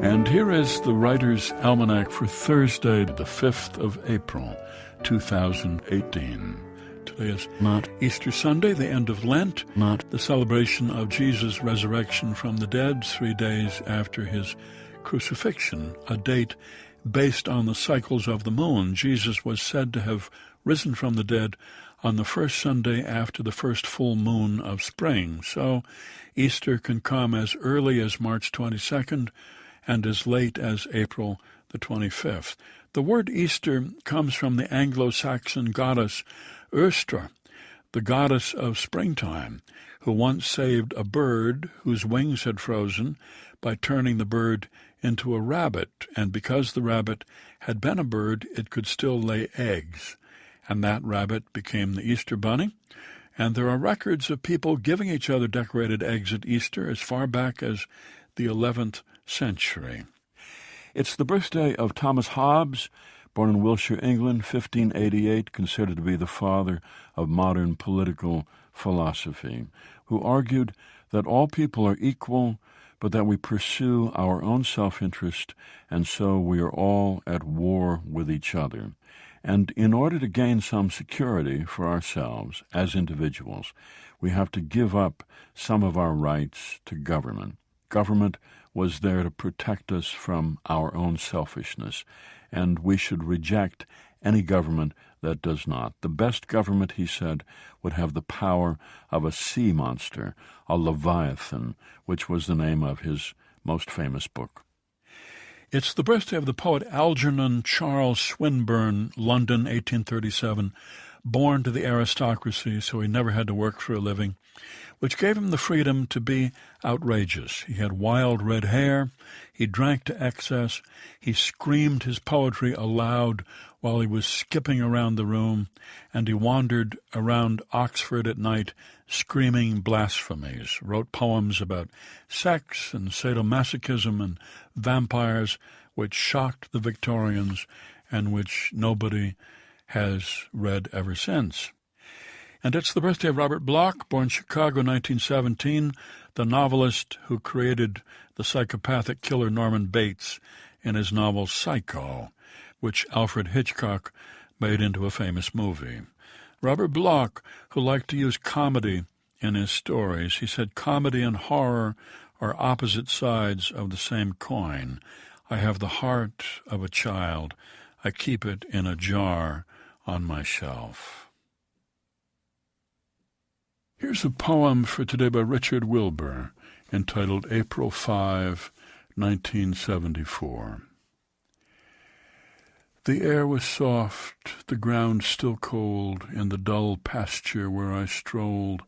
And here is the Writer's Almanac for Thursday, the 5th of April, 2018. Today is not Easter Sunday, the end of Lent, not the celebration of Jesus' resurrection from the dead 3 days after his crucifixion, a date based on the cycles of the moon. Jesus was said to have risen from the dead on the first Sunday after the first full moon of spring. So Easter can come as early as March 22nd and as late as April the 25th. The word Easter comes from the Anglo-Saxon goddess Eostre, the goddess of springtime, who once saved a bird whose wings had frozen by turning the bird into a rabbit, and because the rabbit had been a bird, it could still lay eggs, and that rabbit became the Easter bunny. And there are records of people giving each other decorated eggs at Easter as far back as the 11th century. It's the birthday of Thomas Hobbes, born in Wiltshire, England, 1588, considered to be the father of modern political philosophy, who argued that all people are equal, but that we pursue our own self-interest, and so we are all at war with each other. And in order to gain some security for ourselves as individuals, we have to give up some of our rights to government. Government was there to protect us from our own selfishness, and we should reject any government that does not. The best government, he said, would have the power of a sea monster, a leviathan, which was the name of his most famous book. It's the birthday of the poet Algernon Charles Swinburne, London, 1837, born to the aristocracy, so he never had to work for a living, which gave him the freedom to be outrageous. He had wild red hair, he drank to excess, he screamed his poetry aloud while he was skipping around the room, and he wandered around Oxford at night screaming blasphemies, wrote poems about sex and sadomasochism and vampires, which shocked the Victorians and which nobody has read ever since. And it's the birthday of Robert Bloch, born Chicago, 1917, the novelist who created the psychopathic killer Norman Bates in his novel Psycho, which Alfred Hitchcock made into a famous movie. Robert Bloch, who liked to use comedy in his stories, he said, "Comedy and horror are opposite sides of the same coin. I have the heart of a child. I keep it in a jar on my shelf." Here's a poem for today by Richard Wilbur, entitled April 5, 1974. The air was soft, the ground still cold. In the dull pasture where I strolled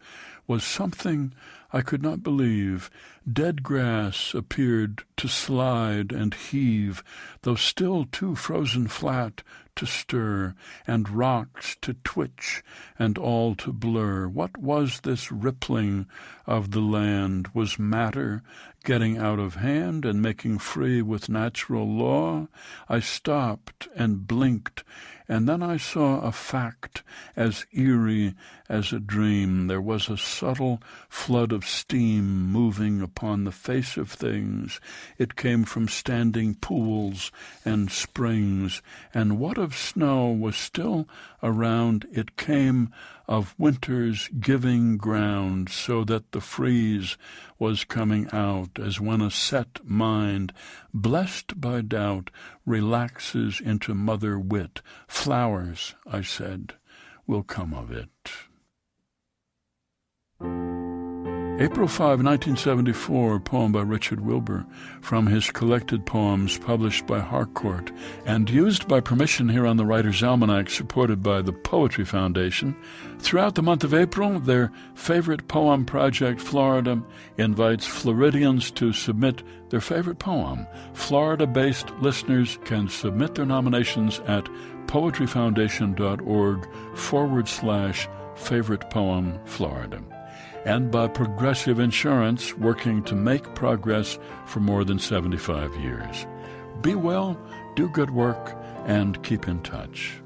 was something I could not believe. Dead grass appeared to slide and heave, though still too frozen flat to stir, and rocks to twitch and all to blur. What was this rippling of the land? Was matter getting out of hand and making free with natural law? I stopped and blinked, and then I saw a fact as eerie as a dream. There was a subtle flood of steam moving upon the face of things. It came from standing pools and springs, and what of snow was still around? It came of winter's giving ground, so that the freeze was coming out, as when a set mind, blessed by doubt, relaxes into mother wit. Flowers, I said, will come of it. April 5, 1974, a poem by Richard Wilbur from his collected poems published by Harcourt and used by permission here on the Writer's Almanac, supported by the Poetry Foundation. Throughout the month of April, their favorite poem project, Florida, invites Floridians to submit their favorite poem. Florida-based listeners can submit their nominations at poetryfoundation.org/favorite poem Florida. And by Progressive Insurance, working to make progress for more than 75 years. Be well, do good work, and keep in touch.